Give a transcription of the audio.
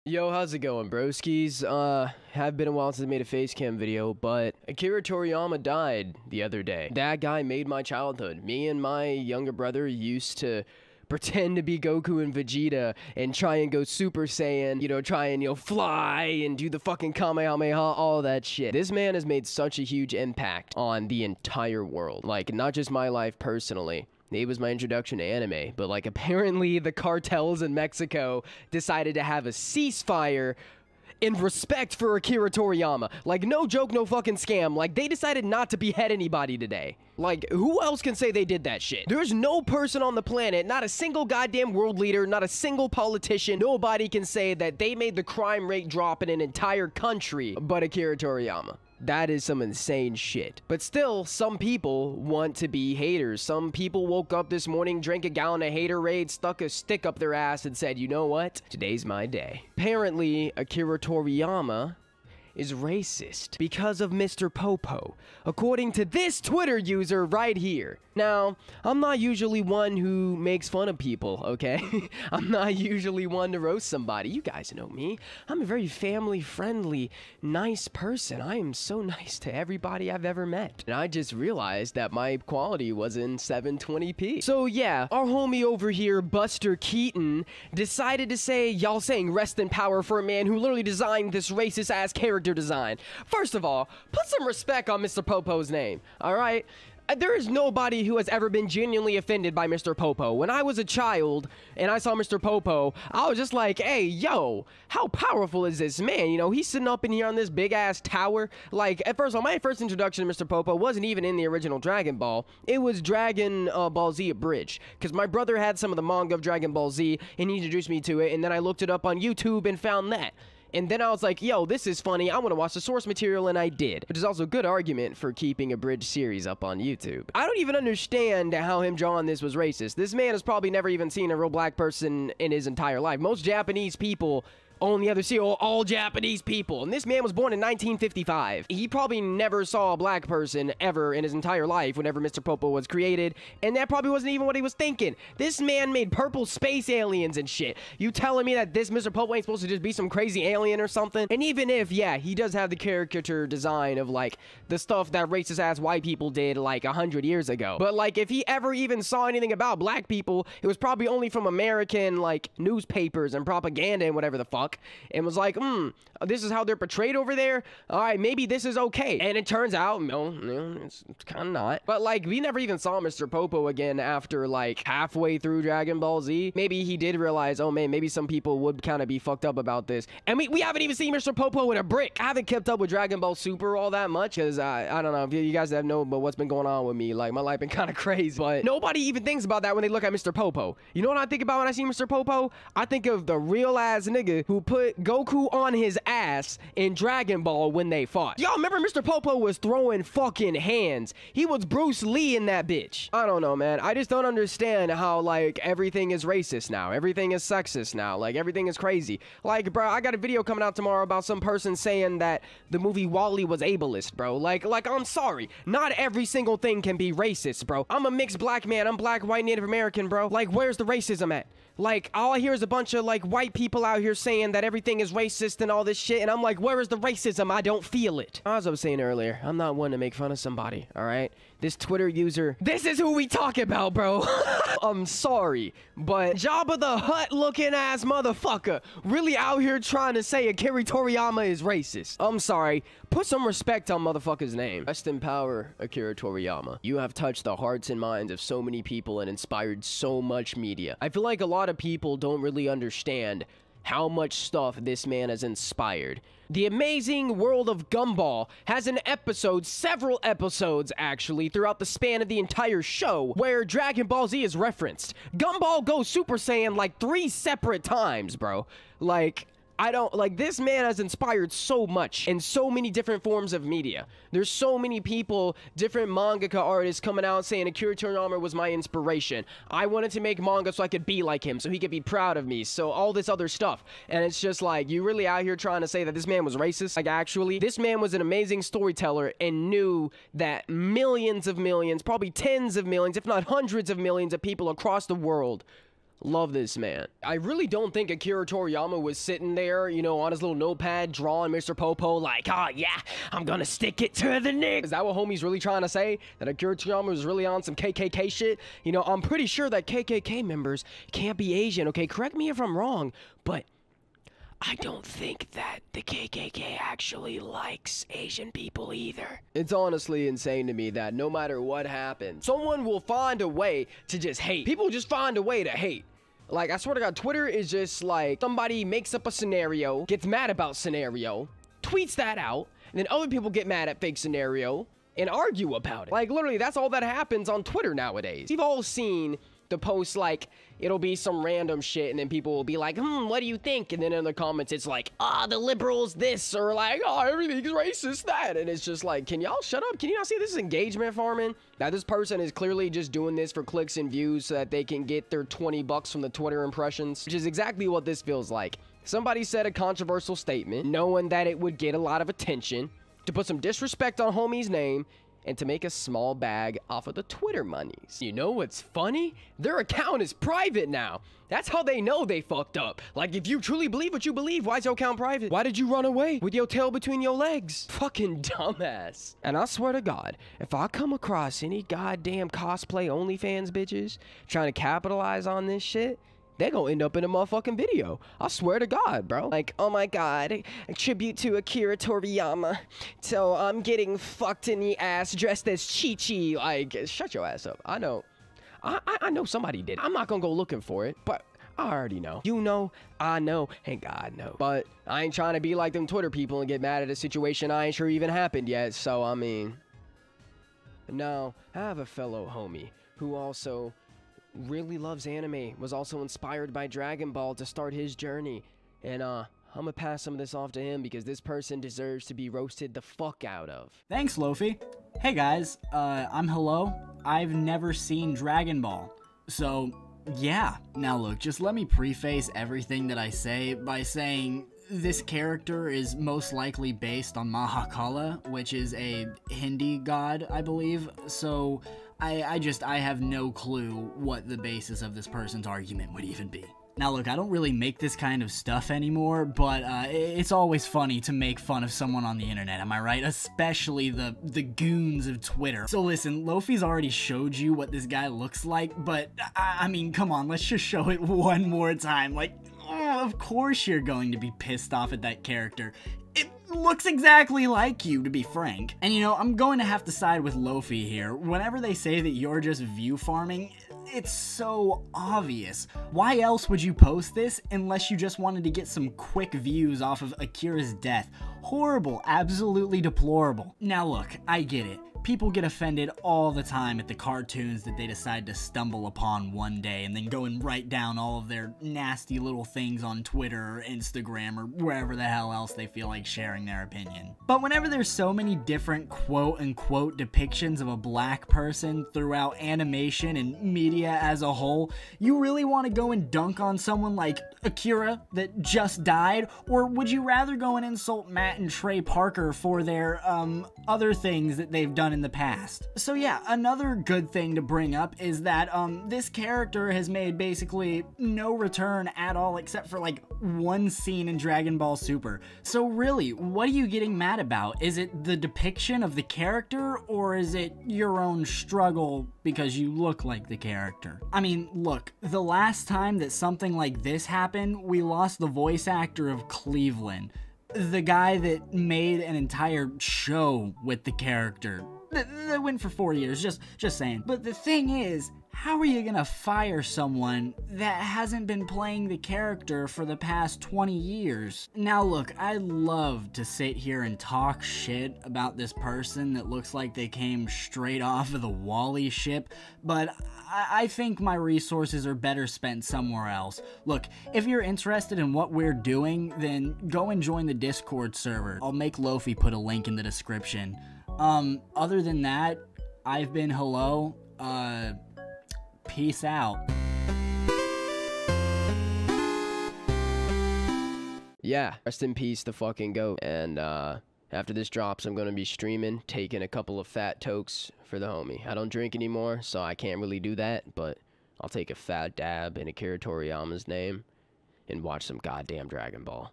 Yo, how's it going, broskies? Have been a while since I made a face cam video, but Akira Toriyama died the other day. That guy made my childhood. Me and my younger brother used to pretend to be Goku and Vegeta and try and go Super Saiyan, try and, fly and do the fucking Kamehameha, all that shit. This man has made such a huge impact on the entire world. Like, not just my life personally. It was my introduction to anime, but like apparently the cartels in Mexico decided to have a ceasefire in respect for Akira Toriyama. Like, no joke, no fucking scam. Like, they decided not to behead anybody today. Like, who else can say they did that shit? There's no person on the planet, not a single goddamn world leader, not a single politician, nobody can say that they made the crime rate drop in an entire country but Akira Toriyama. That is some insane shit. But still, some people want to be haters. Some people woke up this morning, drank a gallon of Haterade, stuck a stick up their ass and said, you know what? Today's my day. Apparently, Akira Toriyama is racist because of Mr. Popo, according to this Twitter user right here. Now, I'm not usually one who makes fun of people, okay? I'm not usually one to roast somebody. You guys know me. I'm a very family-friendly, nice person. I am so nice to everybody I've ever met. And I just realized that my quality was in 720p. So yeah, our homie over here, Buster Keaton, decided to say, y'all saying rest in power for a man who literally designed this racist-ass character design. First of all, put some respect on Mr. Popo's name, alright? There is nobody who has ever been genuinely offended by Mr. Popo. When I was a child and I saw Mr. Popo, I was just like, hey, yo, how powerful is this man? He's sitting up in here on this big-ass tower. Like, at first, my first introduction to Mr. Popo wasn't even in the original Dragon Ball. It was Dragon Ball Z Abridged, because my brother had some of the manga of Dragon Ball Z, and he introduced me to it, and then I looked it up on YouTube and found that. And then I was like, yo, this is funny, I want to watch the source material, and I did. Which is also a good argument for keeping a bridge series up on YouTube. I don't even understand how him drawing this was racist. This man has probably never even seen a real black person in his entire life. Most Japanese people only ever see all Japanese people. And this man was born in 1955. He probably never saw a black person ever in his entire life whenever Mr. Popo was created. And that probably wasn't even what he was thinking. This man made purple space aliens and shit. You telling me that this Mr. Popo ain't supposed to just be some crazy alien or something? And even if, yeah, he does have the caricature design of, like, the stuff that racist-ass white people did, like, 100 years ago. But, like, if he ever even saw anything about black people, it was probably only from American, like, newspapers and propaganda and whatever the fuck. And was like, this is how they're portrayed over there? Alright, maybe this is okay. And it turns out, no, it's kind of not. But, like, we never even saw Mr. Popo again after, like, halfway through Dragon Ball Z. Maybe he did realize, oh, man, maybe some people would kind of be fucked up about this. And we haven't even seen Mr. Popo with a brick. I haven't kept up with Dragon Ball Super all that much, because I don't know if you guys have known about what's been going on with me. Like, my life been kind of crazy. But nobody even thinks about that when they look at Mr. Popo. You know what I think about when I see Mr. Popo? I think of the real-ass nigga who put Goku on his ass in Dragon Ball when they fought. Y'all remember Mr. Popo was throwing fucking hands. He was Bruce Lee in that bitch. I don't know, man. I just don't understand how, like, everything is racist now. Everything is sexist now. Like, everything is crazy. Like, bro, I got a video coming out tomorrow about some person saying that the movie WALL-E was ableist, bro. Like, I'm sorry. Not every single thing can be racist, bro. I'm a mixed black man. I'm black, white, Native American, bro. Like, where's the racism at? Like, all I hear is a bunch of, like, white people out here saying that everything is racist and all this shit, and I'm like, where is the racism? I don't feel it. As I was saying earlier, I'm not one to make fun of somebody, alright? This Twitter user, this is who we talk about, bro. I'm sorry, but Jabba the Hutt-looking ass motherfucker really out here trying to say Akira Toriyama is racist. I'm sorry. Put some respect on motherfucker's name. Rest in power, Akira Toriyama. You have touched the hearts and minds of so many people and inspired so much media. I feel like a lot of people don't really understand how much stuff this man has inspired. The Amazing World of Gumball has an episode, several episodes actually, throughout the span of the entire show, where Dragon Ball Z is referenced. Gumball goes Super Saiyan like 3 separate times, bro. Like, this man has inspired so much in so many different forms of media. There's so many people, different mangaka artists coming out saying Akira Toriyama was my inspiration. I wanted to make manga so I could be like him, so he could be proud of me, so all this other stuff. And it's just like, you really out here trying to say that this man was racist? Like, actually, this man was an amazing storyteller and knew that millions of millions, probably tens of millions, if not hundreds of millions of people across the world Love this man. I really don't think Akira Toriyama was sitting there, you know, on his little notepad drawing Mr. Popo like, oh yeah, I'm gonna stick it to the Nick. Is that what homie's really trying to say? That Akira Toriyama was really on some KKK shit? You know, I'm pretty sure that KKK members can't be Asian, okay? Correct me if I'm wrong, but I don't think that the KKK actually likes Asian people either. It's honestly insane to me that no matter what happens, someone will find a way to just hate. People just find a way to hate. Like, I swear to God, Twitter is just like, somebody makes up a scenario, gets mad about scenario, tweets that out, and then other people get mad at fake scenario and argue about it. Like, literally, that's all that happens on Twitter nowadays. You've all seen the post, like, it'll be some random shit, and then people will be like, what do you think? And then in the comments, it's like, the liberals this, or like, everything's racist that. And it's just like, can y'all shut up? Can you not see this is engagement farming? Now, this person is clearly just doing this for clicks and views so that they can get their 20 bucks from the Twitter impressions, which is exactly what this feels like. Somebody said a controversial statement, knowing that it would get a lot of attention, to put some disrespect on homie's name, and to make a small bag off of the Twitter monies. You know what's funny? Their account is private now. That's how they know they fucked up. Like, if you truly believe what you believe, why is your account private? Why did you run away with your tail between your legs? Fucking dumbass. And I swear to God, if I come across any goddamn cosplay OnlyFans bitches trying to capitalize on this shit, they're gonna end up in a motherfucking video. I swear to God, bro. Like, oh my God, a tribute to Akira Toriyama. So I'm getting fucked in the ass dressed as Chi-Chi. Like, shut your ass up. I know. I know somebody did. I'm not gonna go looking for it, but I already know. You know, I know, and God knows. But I ain't trying to be like them Twitter people and get mad at a situation I ain't sure even happened yet. So, I mean. Now, I have a fellow homie who also really loves anime, was also inspired by Dragon Ball to start his journey, and I'm gonna pass some of this off to him because this person deserves to be roasted the fuck out of. Thanks, Lofi. Hey guys, I'm Hello. I've never seen Dragon Ball, so yeah. Now look, just let me preface everything that I say by saying this character is most likely based on Mahakala, which is a Hindi god, I believe, so I have no clue what the basis of this person's argument would even be. Now look, I don't really make this kind of stuff anymore, but it's always funny to make fun of someone on the internet, am I right? Especially the goons of Twitter. So listen, Lofi's already showed you what this guy looks like, but I mean, come on, let's just show it one more time. Like, of course you're going to be pissed off at that character. It looks exactly like you, to be frank. And you know, I'm going to have to side with Lofi here. Whenever they say that you're just view farming, it's so obvious. Why else would you post this unless you just wanted to get some quick views off of Akira's death? Horrible, absolutely deplorable. Now look, I get it. People get offended all the time at the cartoons that they decide to stumble upon one day and then go and write down all of their nasty little things on Twitter or Instagram or wherever the hell else they feel like sharing their opinion. But whenever there's so many different quote-unquote depictions of a black person throughout animation and media as a whole, you really want to go and dunk on someone like Akira that just died? Or would you rather go and insult Matt and Trey Parker for their other things that they've done in the past? So yeah, another good thing to bring up is that this character has made basically no return at all except for like one scene in Dragon Ball Super. So really, what are you getting mad about? Is it the depiction of the character, or is it your own struggle because you look like the character? I mean, look, the last time that something like this happened, we lost the voice actor of Cleveland. The guy that made an entire show with the character. That went for 4 years, just saying. But the thing is, how are you gonna fire someone that hasn't been playing the character for the past 20 years? Now look, I love to sit here and talk shit about this person that looks like they came straight off of the Wall-E ship, but I think my resources are better spent somewhere else. Look, if you're interested in what we're doing, then go and join the Discord server. I'll make Lofi put a link in the description. Other than that, I've been Hello, peace out. Yeah, rest in peace, the fucking GOAT. And, after this drops, I'm gonna be streaming, taking a couple of fat tokes for the homie. I don't drink anymore, so I can't really do that, but I'll take a fat dab in Akira Toriyama's name and watch some goddamn Dragon Ball.